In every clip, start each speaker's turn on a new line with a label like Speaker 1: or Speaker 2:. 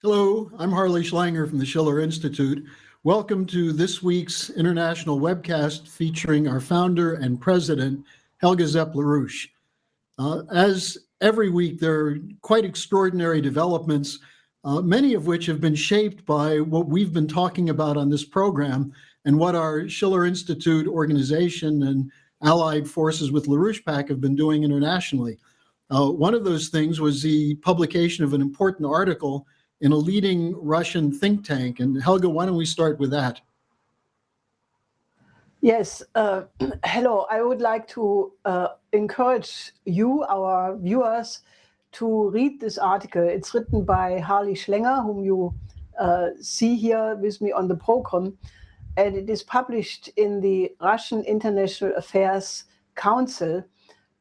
Speaker 1: Hello, I'm Harley Schlanger from the Schiller Institute. Welcome to this week's international webcast featuring our founder and president, Helga Zepp-LaRouche. As every week, there are quite extraordinary developments, many of which have been shaped by what we've been talking about on this program and what our Schiller Institute organization and allied forces with LaRouche PAC have been doing internationally. One of those things was the publication of an important article in a leading Russian think tank. And Helga, why don't we start with that?
Speaker 2: Yes, hello. I would like to encourage you, our viewers, to read this article. It's written by Harley Schlanger, whom you see here with me on the program. And it is published in the Russian International Affairs Council,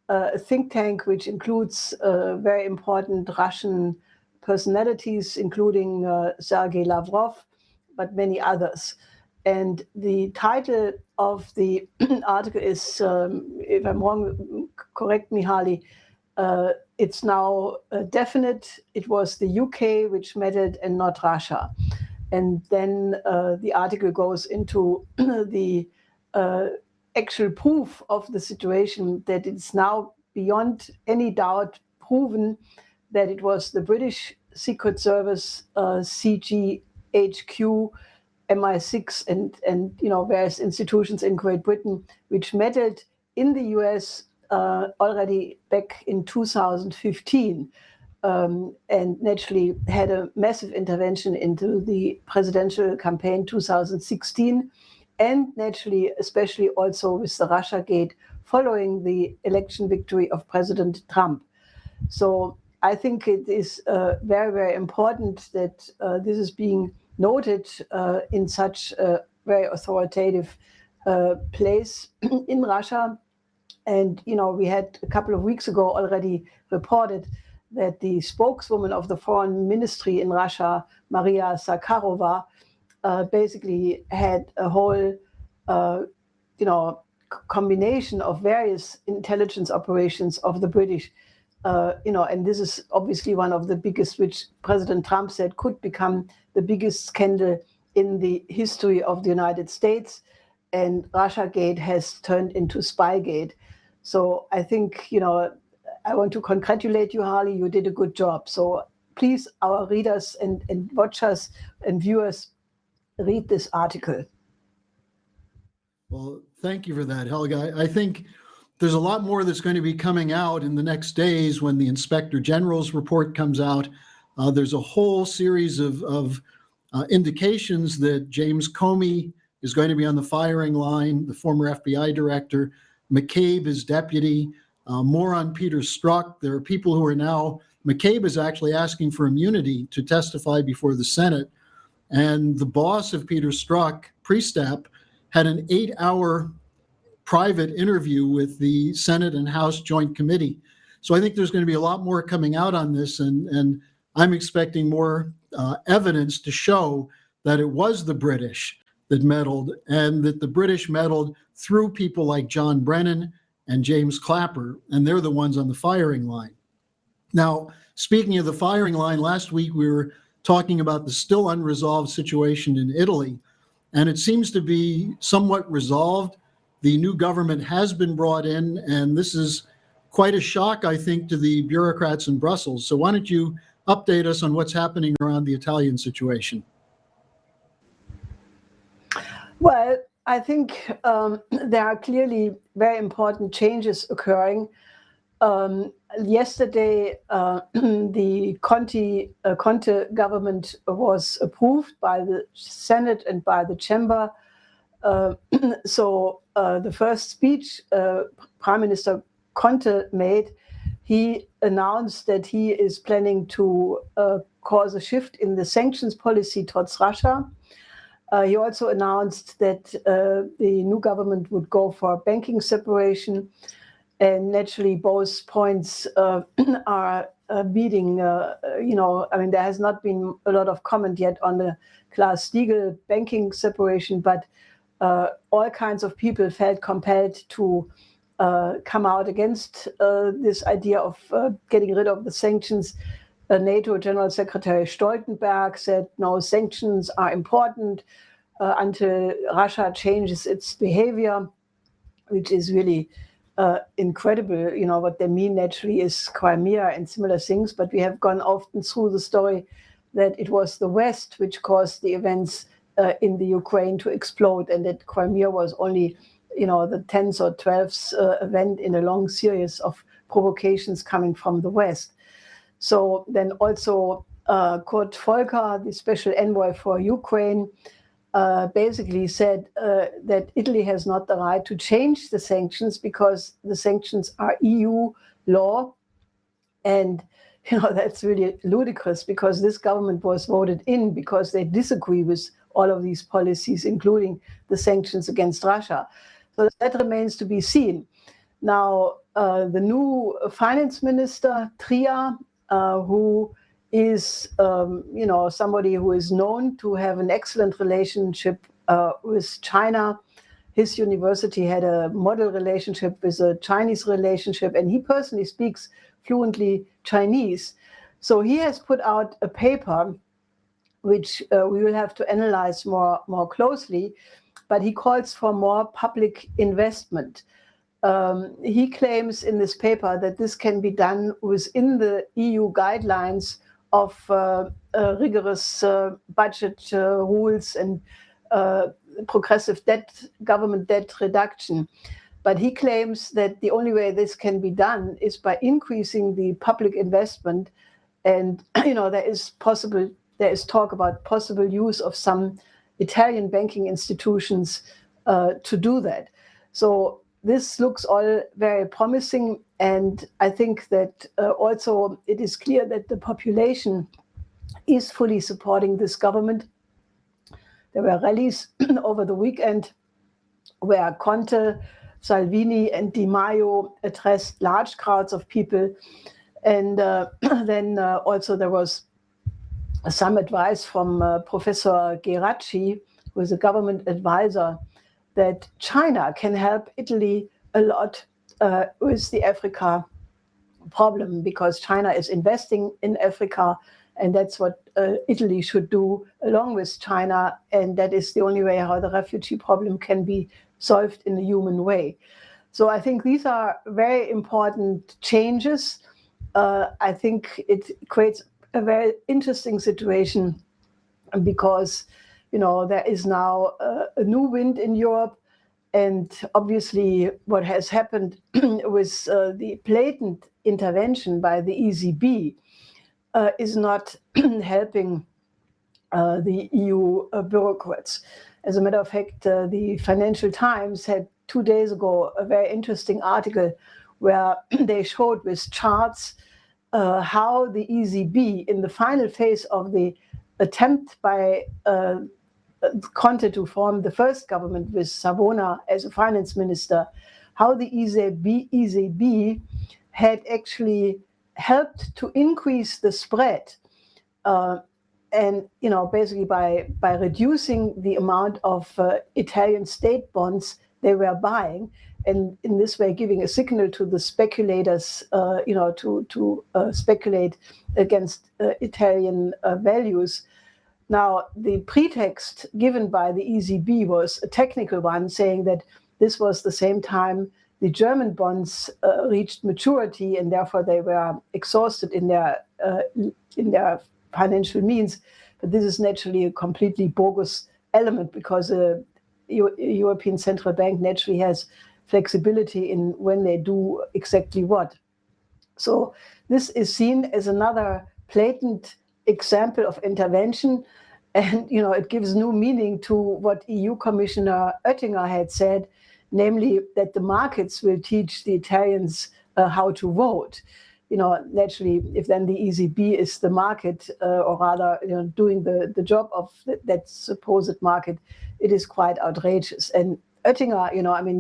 Speaker 2: a think tank which includes very important Russian personalities, including Sergei Lavrov, but many others. And the title of the article is, if I'm wrong, correct me, Harley, it's now definite. It was the UK which meddled and not Russia. And then the article goes into the actual proof of the situation, that it's now beyond any doubt proven that it was the British Secret Service, CGHQ, MI6, and various institutions in Great Britain, which meddled in the US already back in 2015, and naturally had a massive intervention into the presidential campaign 2016, and naturally, especially also with the Russiagate following the election victory of President Trump. So I think it is very, very important that this is being noted in such a very authoritative place in Russia. And, we had a couple of weeks ago already reported that the spokeswoman of the foreign ministry in Russia, Maria Zakharova, basically had a whole, combination of various intelligence operations of the British. And this is obviously one of the biggest, which President Trump said could become the biggest scandal in the history of the United States. And Russiagate has turned into Spygate. So I think, I want to congratulate you, Harley. You did a good job. So please, our readers and watchers and viewers, read this article.
Speaker 1: Well, thank you for that, Helga. I think there's a lot more that's going to be coming out in the next days when the Inspector General's report comes out. There's a whole series of indications that James Comey is going to be on the firing line, the former FBI director. McCabe is deputy. More on Peter Strzok. There are people who are now, McCabe is actually asking for immunity to testify before the Senate. And the boss of Peter Strzok, Priestap, had an 8-hour private interview with the Senate and House Joint Committee. So I think there's going to be a lot more coming out on this, and I'm expecting more evidence to show that it was the British that meddled, and that the British meddled through people like John Brennan and James Clapper, and they're the ones on the firing line. Now, speaking of the firing line, last week we were talking about the still unresolved situation in Italy, and it seems to be somewhat resolved. The new government has been brought in, and this is quite a shock, I think, to the bureaucrats in Brussels. So why don't you update us on what's happening around the Italian situation?
Speaker 2: Well, I think there are clearly very important changes occurring. Yesterday, the Conte government was approved by the Senate and by the Chamber. So the first speech Prime Minister Conte made, he announced that he is planning to cause a shift in the sanctions policy towards Russia. He also announced that the new government would go for banking separation. And naturally, both points are meeting, there has not been a lot of comment yet on the Glass-Steagall banking separation, but all kinds of people felt compelled to come out against this idea of getting rid of the sanctions. NATO General Secretary Stoltenberg said, no, sanctions are important until Russia changes its behavior, which is really incredible. What they mean naturally is Crimea and similar things, but we have gone often through the story that it was the West which caused the events in the Ukraine to explode, and that Crimea was only, the 10th or 12th event in a long series of provocations coming from the West. So then also Kurt Volker, the special envoy for Ukraine, basically said that Italy has not the right to change the sanctions because the sanctions are EU law. And that's really ludicrous because this government was voted in because they disagree with all of these policies, including the sanctions against Russia. So that remains to be seen. Now, the new finance minister, Tria, who is, somebody who is known to have an excellent relationship with China. His university had a model relationship with a Chinese relationship, and he personally speaks fluently Chinese. So he has put out a paper, which we will have to analyze more closely, but he calls for more public investment. He claims in this paper that this can be done within the EU guidelines of rigorous budget rules and progressive government debt reduction. But he claims that the only way this can be done is by increasing the public investment. And there is talk about possible use of some Italian banking institutions to do that. So this looks all very promising, and I think that also it is clear that the population is fully supporting this government. There were rallies over the weekend where Conte, Salvini, and Di Maio addressed large crowds of people, and then also there was some advice from Professor Geraci, who is a government advisor, that China can help Italy a lot with the Africa problem because China is investing in Africa, and that's what Italy should do along with China, and that is the only way how the refugee problem can be solved in a human way. So I think these are very important changes. I think it creates a very interesting situation because there is now a new wind in Europe, and obviously what has happened with the blatant intervention by the ECB is not helping the EU bureaucrats. As a matter of fact, the Financial Times had 2 days ago a very interesting article where they showed with charts how the ECB, in the final phase of the attempt by Conte to form the first government with Savona as a finance minister, how the ECB had actually helped to increase the spread, and basically by reducing the amount of Italian state bonds they were buying, and in this way giving a signal to the speculators, to speculate against Italian values. Now, the pretext given by the ECB was a technical one, saying that this was the same time the German bonds reached maturity, and therefore they were exhausted in their financial means. But this is naturally a completely bogus element because the European Central Bank naturally has flexibility in when they do exactly what. So this is seen as another blatant example of intervention, and it gives new meaning to what EU Commissioner Oettinger had said, namely that the markets will teach the Italians how to vote. Naturally, if then the ECB is the market, or rather doing the job of that supposed market, it is quite outrageous. And Oettinger,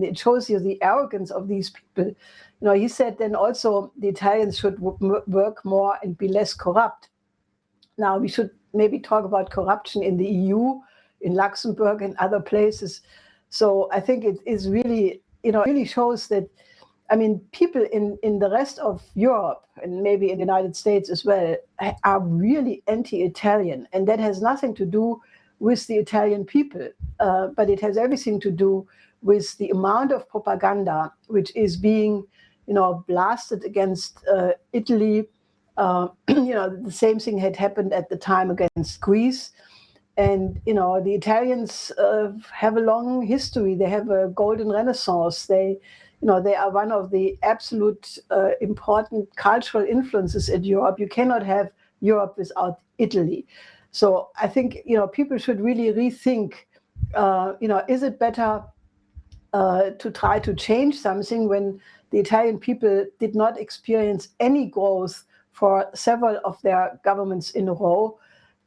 Speaker 2: it shows you the arrogance of these people. He said then also the Italians should work more and be less corrupt. Now, we should maybe talk about corruption in the EU, in Luxembourg and other places. So I think it is really, really shows that I mean, people in the rest of Europe and maybe in the United States as well are really anti-Italian. And that has nothing to do with the Italian people, but it has everything to do with the amount of propaganda which is being, blasted against Italy. The same thing had happened at the time against Greece. And, the Italians have a long history. They have a golden renaissance. They are one of the absolute important cultural influences in Europe. You cannot have Europe without Italy. So I think, people should really rethink, is it better to try to change something when the Italian people did not experience any growth for several of their governments in a row,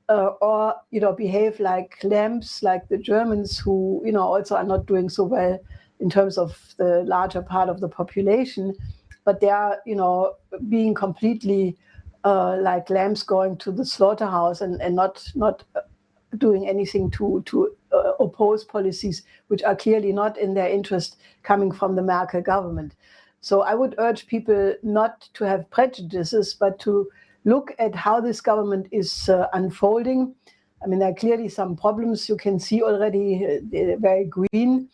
Speaker 2: or behave like lambs, like the Germans, who also are not doing so well in terms of the larger part of the population, but they are being completely like lambs going to the slaughterhouse and not doing anything to oppose policies which are clearly not in their interest coming from the Merkel government. So I would urge people not to have prejudices, but to look at how this government is unfolding. I mean, there are clearly some problems you can see already. They're very green.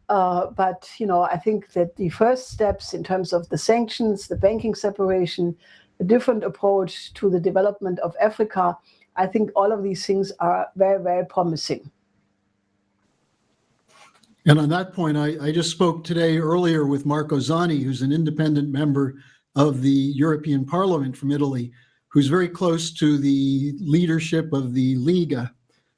Speaker 2: But, I think that the first steps in terms of the sanctions, the banking separation, a different approach to the development of Africa, I think all of these things are very, very promising.
Speaker 1: And on that point, I just spoke today earlier with Marco Zanni, who's an independent member of the European Parliament from Italy, who's very close to the leadership of the Lega,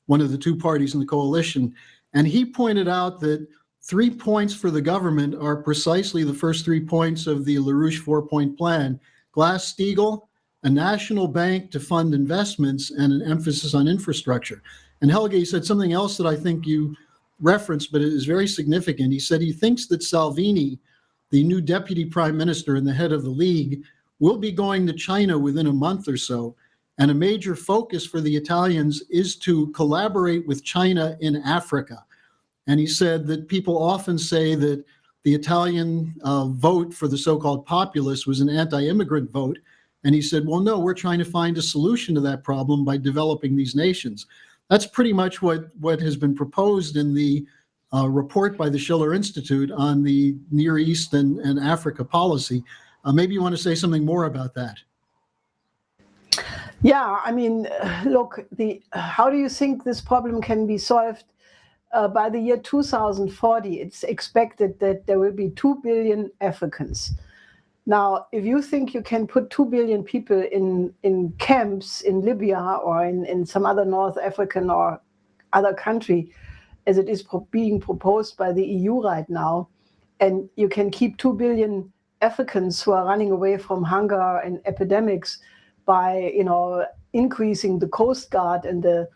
Speaker 1: one of the two parties in the coalition. And he pointed out that 3 points for the government are precisely the first 3 points of the LaRouche 4-point plan: Glass-Steagall, a national bank to fund investments, and an emphasis on infrastructure. And Helga said something else that I think you referenced, but it is very significant. He said he thinks that Salvini, the new deputy prime minister and the head of the League, will be going to China within a month or so. And a major focus for the Italians is to collaborate with China in Africa. And he said that people often say that the Italian vote for the so-called populists was an anti-immigrant vote. And he said, well, no, we're trying to find a solution to that problem by developing these nations. That's pretty much what has been proposed in the report by the Schiller Institute on the Near East and Africa policy. Maybe you want to say something more about that.
Speaker 2: Yeah, I mean, look, how do you think this problem can be solved? By the year 2040, it's expected that there will be 2 billion Africans. Now, if you think you can put 2 billion people in camps in Libya or in some other North African or other country, as it is being proposed by the EU right now, and you can keep 2 billion Africans who are running away from hunger and epidemics by, increasing the Coast Guard and the,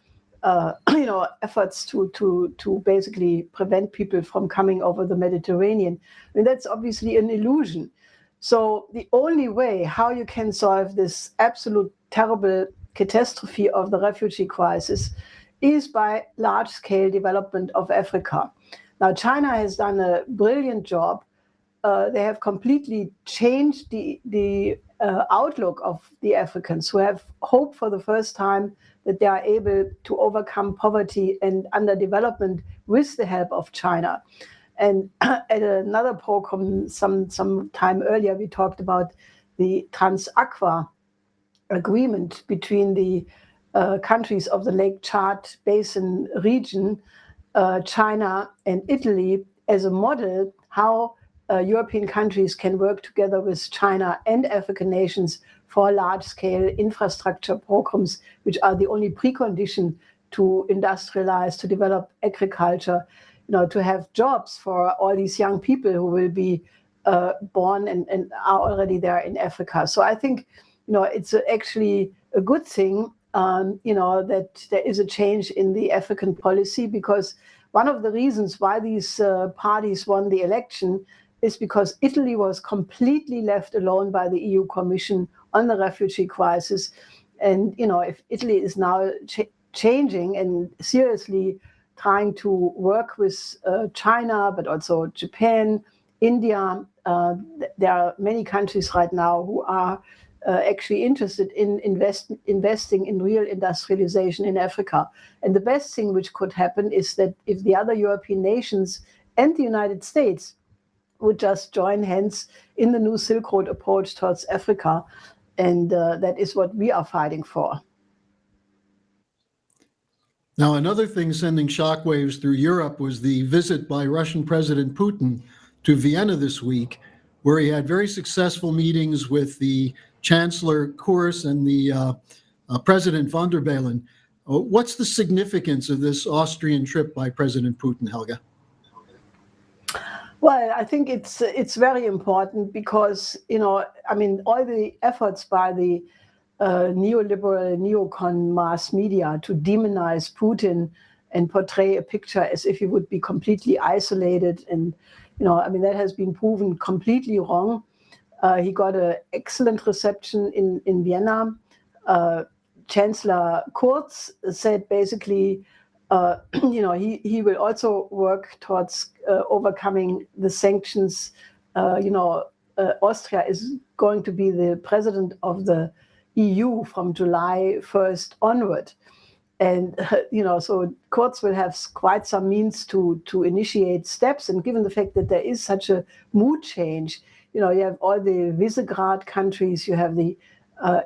Speaker 2: efforts to basically prevent people from coming over the Mediterranean. I mean, that's obviously an illusion. So the only way how you can solve this absolute terrible catastrophe of the refugee crisis is by large-scale development of Africa. Now, China has done a brilliant job. They have completely changed the outlook of the Africans, who have hope for the first time that they are able to overcome poverty and underdevelopment with the help of China. And at another program some time earlier, we talked about the Trans-Aqua agreement between the countries of the Lake Chad Basin region, China and Italy, as a model how European countries can work together with China and African nations for large-scale infrastructure programs, which are the only precondition to industrialize, to develop agriculture, to have jobs for all these young people who will be born and are already there in Africa. So I think, it's actually a good thing, that there is a change in the African policy, because one of the reasons why these parties won the election is because Italy was completely left alone by the EU Commission on the refugee crisis. And, if Italy is now changing and seriously trying to work with China, but also Japan India. There are many countries right now who are actually interested in investing in real industrialization in Africa. And the best thing which could happen is that if the other European nations and the United States would just join hands in the new Silk Road approach towards Africa. And that is what we are fighting for.
Speaker 1: Now, another thing sending shockwaves through Europe was the visit by Russian President Putin to Vienna this week, where he had very successful meetings with the Chancellor Kurz and the President von der Bellen. What's the significance of this Austrian trip by President Putin, Helga?
Speaker 2: Well, I think it's very important because, all the efforts by the neoliberal, neocon mass media to demonize Putin and portray a picture as if he would be completely isolated. And, that has been proven completely wrong. He got an excellent reception in Vienna. Chancellor Kurz said basically, he will also work towards overcoming the sanctions. Austria is going to be the president of the EU from July 1st onward. And, so Kurz will have quite some means to initiate steps. And given the fact that there is such a mood change, you have all the Visegrad countries, you have the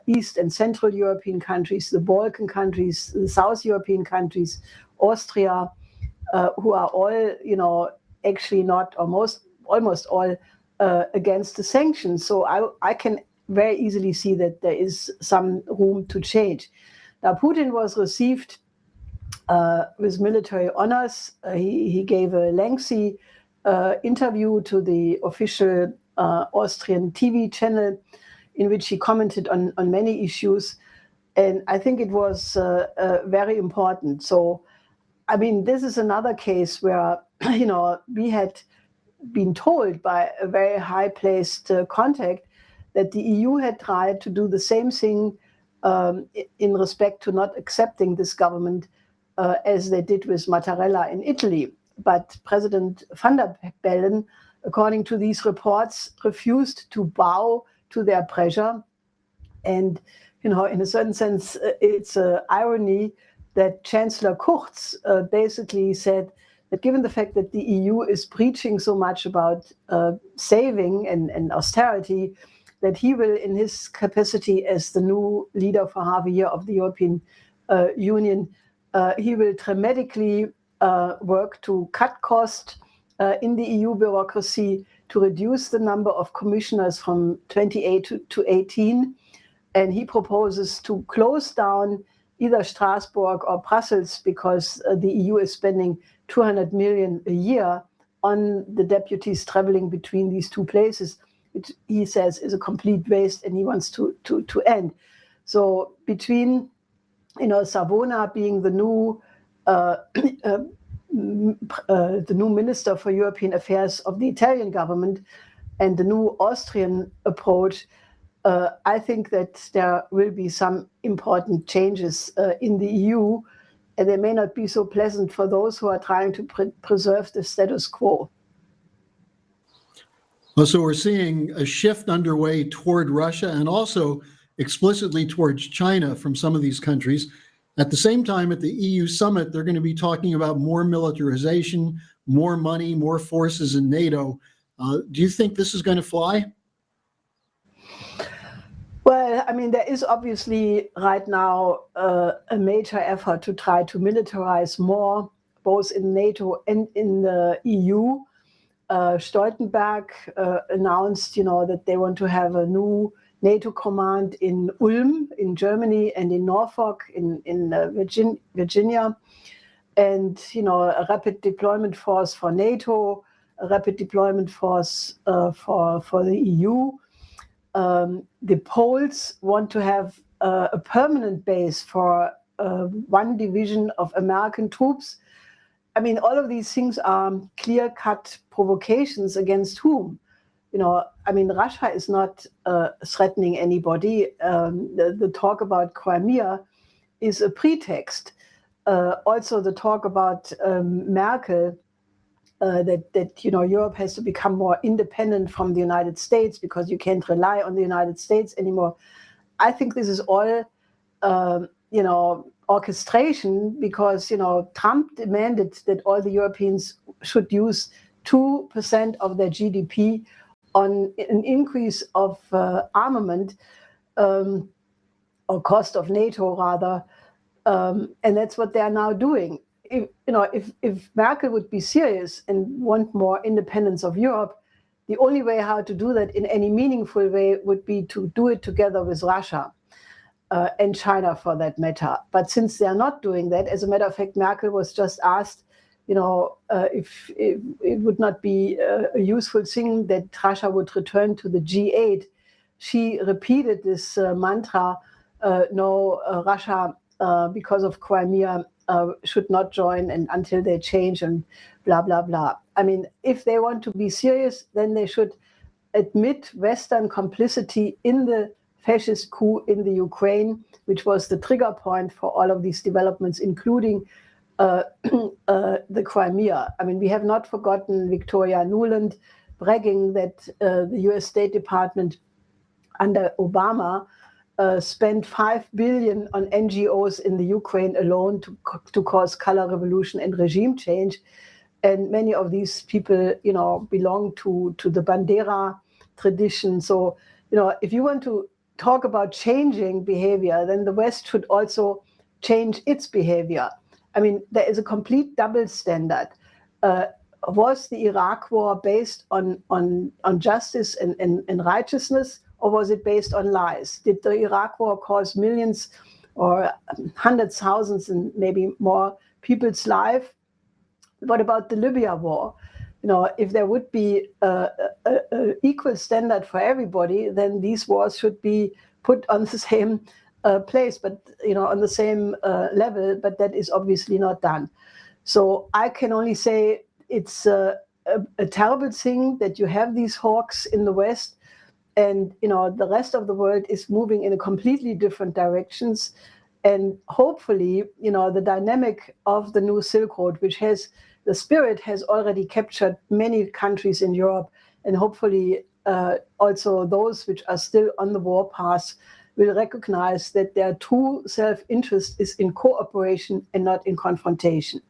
Speaker 2: East and Central European countries, the Balkan countries, the South European countries, Austria, who are all, actually not, or almost all against the sanctions. So I can very easily see that there is some room to change. Now, Putin was received with military honors. He gave a lengthy interview to the official Austrian TV channel in which he commented on many issues. And I think it was very important. So, this is another case where, we had been told by a very high-placed contact that the EU had tried to do the same thing in respect to not accepting this government as they did with Mattarella in Italy. But President von der Bellen, according to these reports, refused to bow to their pressure. And, in a certain sense, it's an irony that Chancellor Kurz basically said that given the fact that the EU is preaching so much about saving and austerity, that he will, in his capacity as the new leader for half a year of the European Union, he will dramatically work to cut costs in the EU bureaucracy, to reduce the number of commissioners from 28 to 18. And he proposes to close down either Strasbourg or Brussels because the EU is spending 200 million a year on the deputies traveling between these two places, which he says is a complete waste and he wants to end. So between, Savona being the new Minister for European Affairs of the Italian government and the new Austrian approach, I think that there will be some important changes in the EU, and they may not be so pleasant for those who are trying to preserve the status quo.
Speaker 1: Well, so we're seeing a shift underway toward Russia and also explicitly towards China from some of these countries. At the same time, at the EU summit, they're going to be talking about more militarization, more money, more forces in NATO. Do you think this is going to fly?
Speaker 2: Well, there is obviously right now a major effort to try to militarize more, both in NATO and in the EU. Stoltenberg announced, that they want to have a new NATO command in Ulm, in Germany, and in Norfolk, in Virginia, and a rapid deployment force for NATO, a rapid deployment force for the EU. The Poles want to have a permanent base for one division of American troops. All of these things are clear-cut provocations against whom? Russia is not threatening anybody. The talk about Crimea is a pretext. Also, the talk about Merkel that Europe has to become more independent from the United States because you can't rely on the United States anymore. I think this is all orchestration because Trump demanded that all the Europeans should use 2% of their GDP on an increase of armament or cost of NATO rather, and that's what they are now doing. If Merkel would be serious and want more independence of Europe, the only way how to do that in any meaningful way would be to do it together with Russia and China for that matter. But since they are not doing that, as a matter of fact, Merkel was just asked, if it would not be a useful thing that Russia would return to the G8. She repeated this mantra, no, Russia, because of Crimea, should not join and until they change and blah, blah, blah. I mean, if they want to be serious, then they should admit Western complicity in the fascist coup in the Ukraine, which was the trigger point for all of these developments, including the Crimea. I mean, we have not forgotten Victoria Nuland bragging that the US State Department under Obama spent $5 billion on NGOs in the Ukraine alone to cause color revolution and regime change. And many of these people, belong to the Bandera tradition. So, if you want to talk about changing behavior, then the West should also change its behavior. I mean, there is a complete double standard. Was the Iraq war based on justice and righteousness, or was it based on lies? Did the Iraq war cause millions or hundreds, thousands, and maybe more people's life? What about the Libya war? If there would be an equal standard for everybody, then these wars should be put on the same place, but on the same level. But that is obviously not done. So I can only say it's a terrible thing that you have these hawks in the West, and the rest of the world is moving in a completely different directions. And hopefully, the dynamic of the new Silk Road, which has the spirit, has already captured many countries in Europe, and hopefully also those which are still on the war path will recognize that their true self-interest is in cooperation and not in confrontation.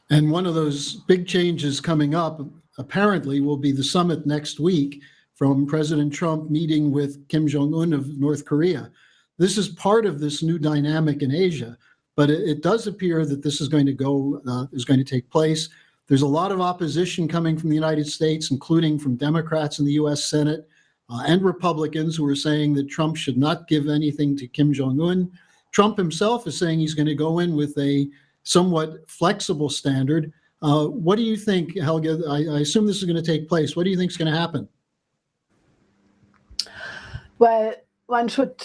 Speaker 1: And one of those big changes coming up, apparently, will be the summit next week from President Trump meeting with Kim Jong-un of North Korea. This is part of this new dynamic in Asia, but it does appear that this is going to take place. There's a lot of opposition coming from the United States, including from Democrats in the U.S. Senate and Republicans who are saying that Trump should not give anything to Kim Jong-un. Trump himself is saying he's going to go in with a somewhat flexible standard. What do you think, Helga? I assume this is going to take place. What do you think is going to happen?
Speaker 2: Well, one should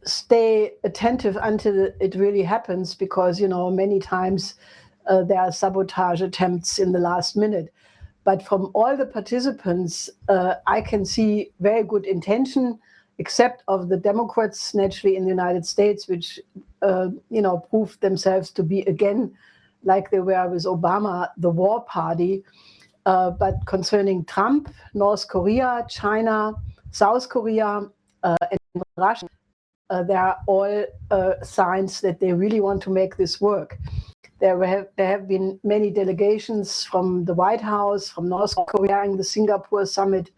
Speaker 2: stay attentive until it really happens because, many times there are sabotage attempts in the last minute. But from all the participants, I can see very good intention, except of the Democrats, naturally, in the United States, which, proved themselves to be, again, like they were with Obama, the war party. But concerning Trump, North Korea, China, South Korea, and Russia, there are all signs that they really want to make this work. There have been many delegations from the White House, from North Korea in the Singapore summit.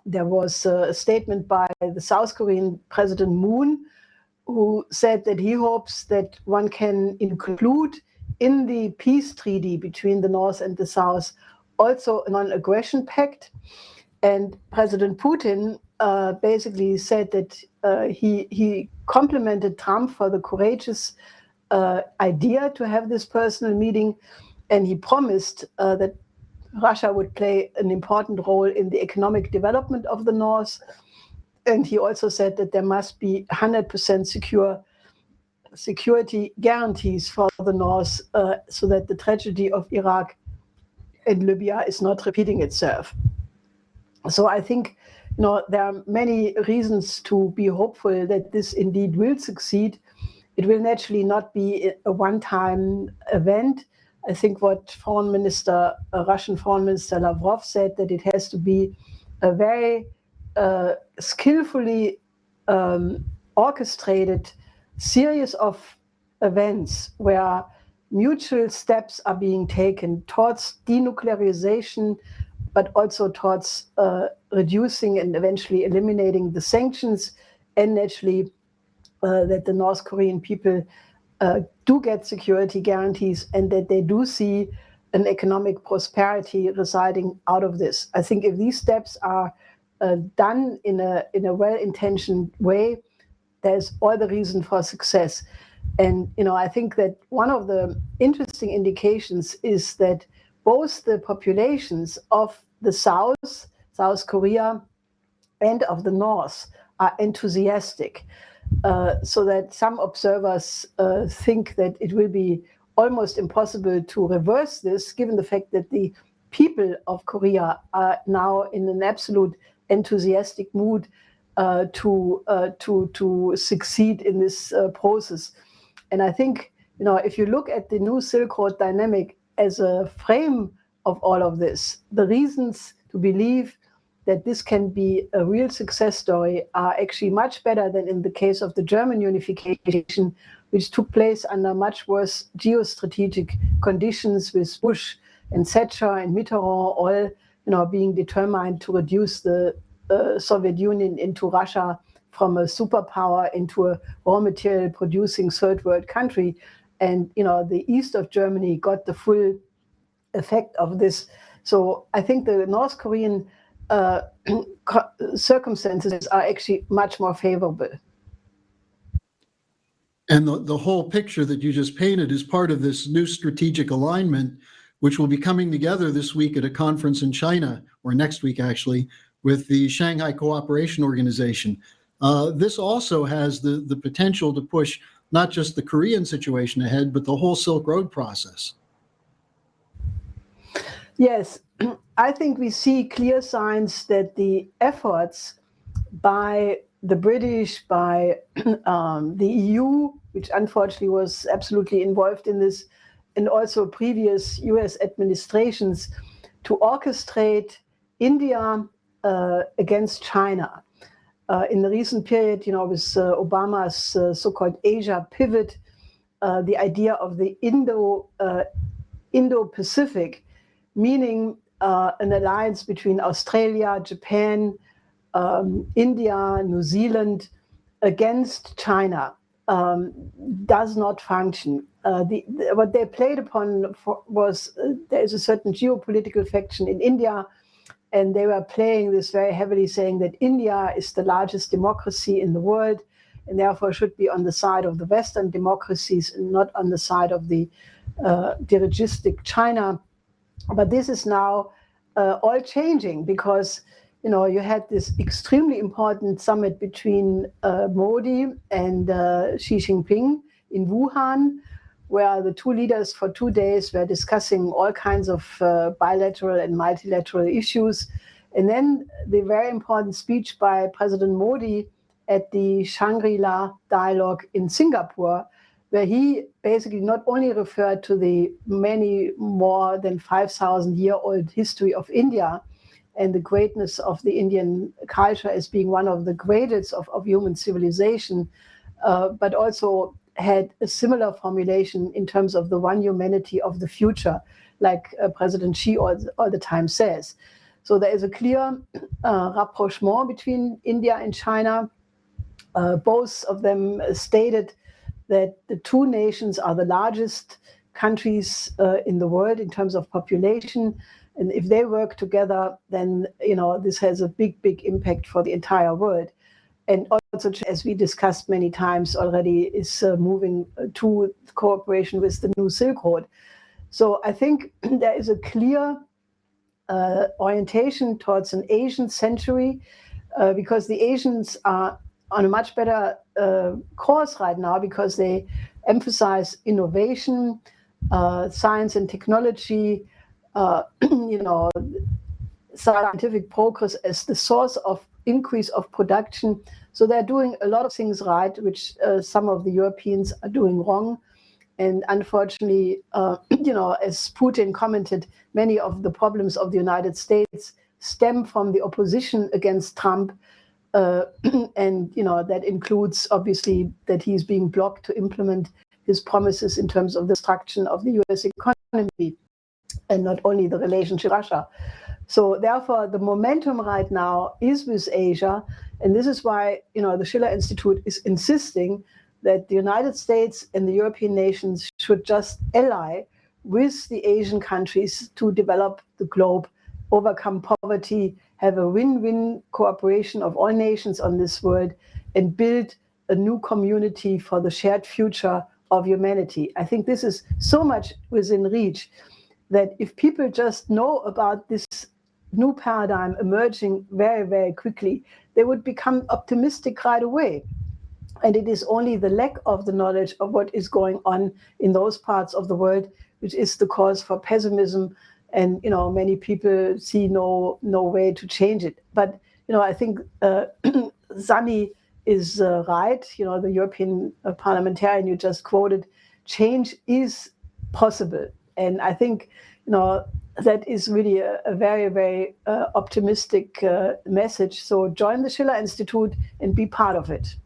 Speaker 2: There was a statement by the South Korean President Moon, who said that he hopes that one can include in the peace treaty between the North and the South also a non-aggression pact. And President Putin basically said that he complimented Trump for the courageous idea to have this personal meeting, and he promised that Russia would play an important role in the economic development of the North. And he also said that there must be 100% security guarantees for the North so that the tragedy of Iraq and Libya is not repeating itself. So I think there are many reasons to be hopeful that this indeed will succeed. it will naturally not be a one-time event. I think what Russian Foreign Minister Lavrov said, that it has to be a very skillfully orchestrated series of events where mutual steps are being taken towards denuclearization, but also towards reducing and eventually eliminating the sanctions, and naturally that the North Korean people do get security guarantees and that they do see an economic prosperity residing out of this. I think if these steps are done in a well-intentioned way, there's all the reason for success. And I think that one of the interesting indications is that both the populations of the South Korea, and of the North are enthusiastic. So that some observers think that it will be almost impossible to reverse this, given the fact that the people of Korea are now in an absolute enthusiastic mood to succeed in this process. And I think, if you look at the new Silk Road dynamic as a frame of all of this, the reasons to believe that this can be a real success story are actually much better than in the case of the German unification, which took place under much worse geostrategic conditions, with Bush and Thatcher and Mitterrand all, being determined to reduce the Soviet Union into Russia from a superpower into a raw material producing third world country. And, the east of Germany got the full effect of this. So I think the North Korean circumstances are actually much more favorable.
Speaker 1: And the whole picture that you just painted is part of this new strategic alignment, which will be coming together this week at a conference in China, or next week actually, with the Shanghai Cooperation Organization. This also has the potential to push not just the Korean situation ahead, but the whole Silk Road process.
Speaker 2: Yes, I think we see clear signs that the efforts by the British, by the EU, which unfortunately was absolutely involved in this, and also previous US administrations, to orchestrate India against China. In the recent period, with Obama's so-called Asia pivot, the idea of the Indo-Pacific, meaning an alliance between Australia, Japan, India, New Zealand against China, does not function. What they played upon was there is a certain geopolitical faction in India, and they were playing this very heavily, saying that India is the largest democracy in the world and therefore should be on the side of the Western democracies and not on the side of the dirigistic China. But this is now all changing because, you had this extremely important summit between Modi and Xi Jinping in Wuhan, where the two leaders for 2 days were discussing all kinds of bilateral and multilateral issues. And then the very important speech by President Modi at the Shangri-La dialogue in Singapore, where he basically not only referred to the many more than 5,000-year-old history of India and the greatness of the Indian culture as being one of the greatest of human civilization, but also had a similar formulation in terms of the one humanity of the future, like President Xi all the time says. So there is a clear rapprochement between India and China. Both of them stated that the two nations are the largest countries in the world in terms of population. And if they work together, then, this has a big, big impact for the entire world. And also, as we discussed many times already, is moving to cooperation with the new Silk Road. So I think there is a clear orientation towards an Asian century because the Asians are on a much better course right now because they emphasize innovation, science and technology, scientific progress as the source of increase of production. So they're doing a lot of things right, which some of the Europeans are doing wrong. And unfortunately, as Putin commented, many of the problems of the United States stem from the opposition against Trump. And, that includes, obviously, that he's being blocked to implement his promises in terms of the destruction of the US economy, and not only the relationship with Russia. So therefore, the momentum right now is with Asia. And this is why, the Schiller Institute is insisting that the United States and the European nations should just ally with the Asian countries to develop the globe, overcome poverty, have a win-win cooperation of all nations on this world, and build a new community for the shared future of humanity. I think this is so much within reach that if people just know about this new paradigm emerging very, very quickly, they would become optimistic right away. And it is only the lack of the knowledge of what is going on in those parts of the world which is the cause for pessimism. And many people see no way to change it. But I think Zanni is right. The European parliamentarian you just quoted, change is possible, and I think that is really a very, very optimistic message. So join the Schiller Institute and be part of it.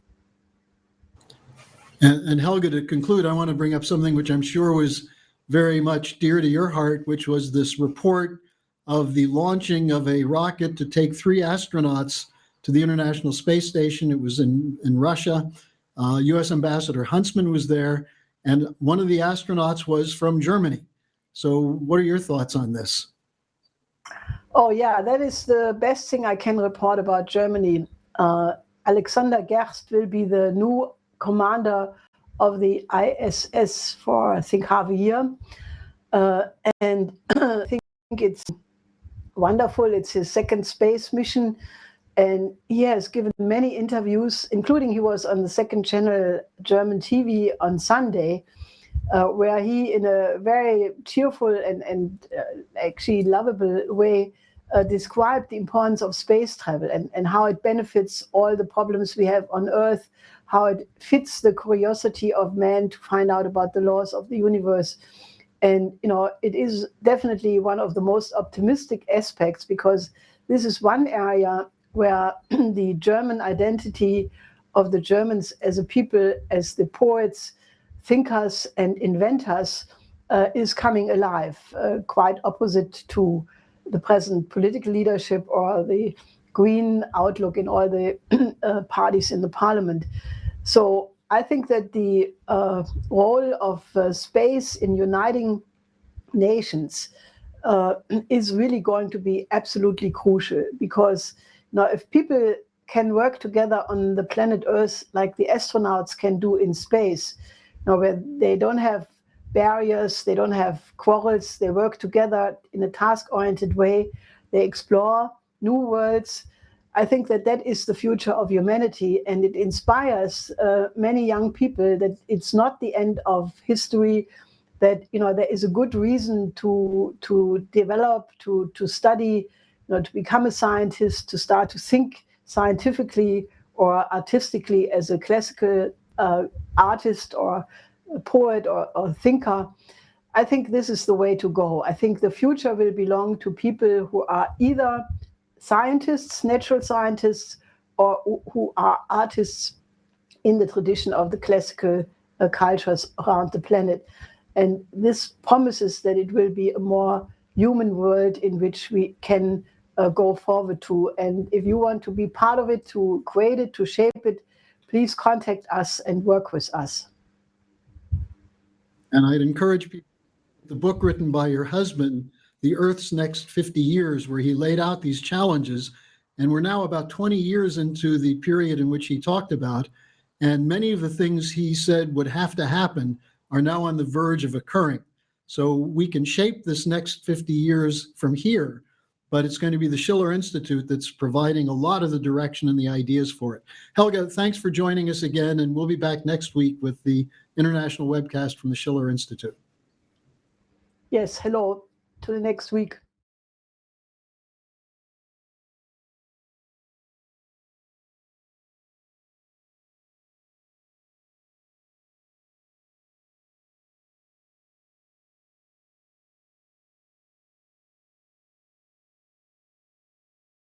Speaker 1: And Helga, to conclude, I want to bring up something which I'm sure was very much dear to your heart, which was this report of the launching of a rocket to take 3 astronauts to the International Space Station. It was in Russia. U.S. Ambassador Huntsman was there, and one of the astronauts was from Germany. So what are your thoughts on this?
Speaker 2: Oh, yeah, that is the best thing I can report about Germany. Alexander Gerst will be the new commander of the ISS for, I think, half a year. And I think it's wonderful. It's his second space mission. And he has given many interviews, including he was on the second channel German TV on Sunday, where he, in a very cheerful and actually lovable way, described the importance of space travel and how it benefits all the problems we have on Earth, how it fits the curiosity of man to find out about the laws of the universe. And, it is definitely one of the most optimistic aspects, because this is one area where the German identity of the Germans as a people, as the poets, thinkers, and inventors is coming alive, quite opposite to the present political leadership or the green outlook in all the parties in the parliament. So I think that the role of space in uniting nations is really going to be absolutely crucial, because if people can work together on the planet Earth like the astronauts can do in space, where they don't have barriers, they don't have quarrels, they work together in a task-oriented way, they explore new worlds. I think that is the future of humanity, and it inspires many young people that it's not the end of history, that there is a good reason to develop, to study, to become a scientist, to start to think scientifically or artistically as a classical artist or a poet or thinker. I think this is the way to go. I think the future will belong to people who are either scientists, natural scientists, or who are artists in the tradition of the classical cultures around the planet. And this promises that it will be a more human world in which we can go forward to. And if you want to be part of it, to create it, to shape it, please contact us and work with us.
Speaker 1: And I'd encourage people, the book written by your husband, The Earth's Next 50 Years, where he laid out these challenges. And we're now about 20 years into the period in which he talked about. And many of the things he said would have to happen are now on the verge of occurring. So we can shape this next 50 years from here, but it's going to be the Schiller Institute that's providing a lot of the direction and the ideas for it. Helga, thanks for joining us again, and we'll be back next week with the international webcast from the Schiller Institute.
Speaker 2: Yes, hello, to the next week.